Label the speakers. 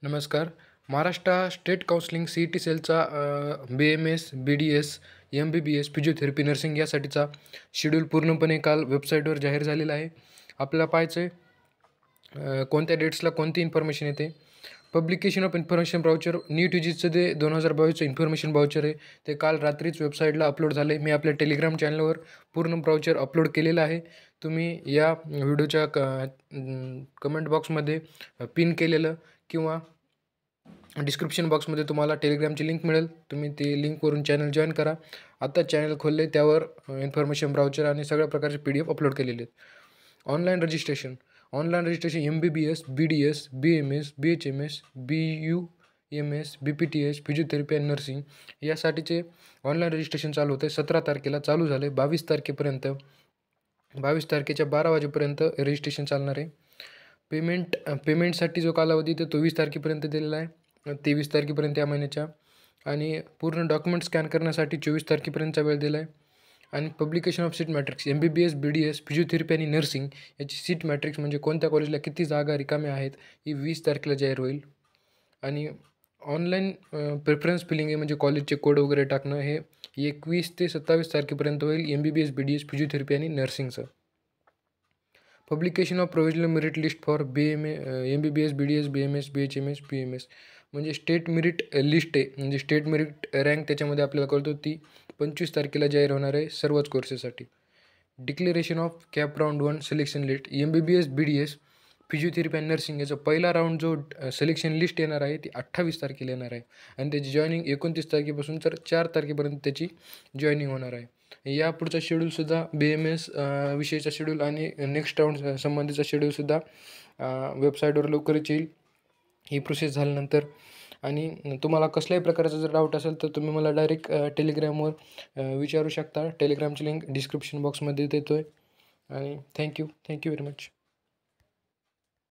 Speaker 1: नमस्कार. Maharashtra state counselling CET सेलचा BMS, BDS, MBBS, physiotherapy, nursing यासाठीचा शेड्यूल पूर्णपणे काल वेबसाईटवर जाहीर झालेला आहे. आपल्याला पाहायचं आहे कोणत्या डेट्सला कोणती इन्फॉर्मेशन येते. पब्लिकेशन ऑफ इन्फॉर्मेशन ब्राउचर नीट यूजीचं जे 2022चं इन्फॉर्मेशन ब्राउचर आहे ते काल रात्रीच वेबसाईटला अपलोड झालं आहे. मी आपल्या टेलिग्राम चॅनलवर पूर्ण ब्राउचर अपलोड केलेलं आहे. तुम्ही या व्हिडिओच्या कमेंट बॉक्समध्ये पिन केलेलं किंवा डिस्क्रिप्शन बॉक्समध्ये तुम्हाला टेलिग्रामची लिंक मिळेल. तुम्ही ती लिंकवरून चॅनल जॉईन करा. आता चॅनल खोलले त्यावर इन्फॉर्मेशन ब्राउचर आणि सगळ्या प्रकारचे PDF अपलोड केलेले आहेत. Online registration MBBS, BDS, BMS, BHMS, BUMS, BPTH, physiotherapy आणि नर्सिंग यासाठीचे ऑनलाईन रजिस्ट्रेशन चालू होते. 17 तारखेला चालू झाले. 22 तारखेपर्यंत 22 तारखेच्या 12 वाजेपर्यंत रजिस्ट्रेशन चालणार आहे. पेमेंटसाठी जो कालावधी तो 20 तारखेपर्यंत दिलेला आहे. 23 तारखेपर्यंत या महिन्याच्या आणि पूर्ण डॉक्युमेंट स्कॅन करण्यासाठी 24 तारखेपर्यंतचा वेळ दिला आहे. आणि publication of seat matrix MBBS, BDS, physiotherapy आणि नर्सिंग याची सीट मॅट्रिक्स म्हणजे कोणत्या कॉलेजला किती जागा रिकाम्या आहेत ही 20 तारखेला जाहीर होईल. आणि ऑनलाईन प्रेफरन्स फिलिंग आहे म्हणजे कॉलेजचे कोड वगैरे टाकणं हे 21 ते 27 तारखेपर्यंत होईल. MBBS, BDS, फिजिओथेरपी आणि नर्सिंगचं. Publication of provisional merit list for MBBS, BDS, BMS, BHMS, PMS म्हणजे स्टेट मेरिट लिस्ट आहे. म्हणजे स्टेट मेरिट रँक त्याच्यामध्ये आपल्याला कळतो ती 25 तारखेला जाहीर होणार आहे सर्वच कोर्सेससाठी. Declaration of cap round 1 selection list MBBS, BDS, physiotherapy आणि नर्सिंग याचा पहिला राऊंड जो सिलेक्शन लिस्ट येणार आहे ती 28 तारखेला येणार आहे. आणि त्याची जॉईनिंग 29 तारखेपासून तर 4 तारखेपर्यंत त्याची जॉईनिंग होणार आहे. या पुढचा शेड्यूलसुद्धा BMS विषयीचा शेड्यूल आणि नेक्स्ट राऊंड संबंधीचा शेड्यूलसुद्धा वेबसाईटवर लवकरच येईल ही प्रोसेस झाल्यानंतर. आणि तुम्हाला कसल्याही प्रकारचा जर डाऊट असेल तर तुम्ही मला डायरेक्ट टेलिग्रामवर विचारू शकता. टेलिग्रामची लिंक डिस्क्रिप्शन बॉक्समध्ये देतो आहे. आणि थँक्यू व्हेरी मच.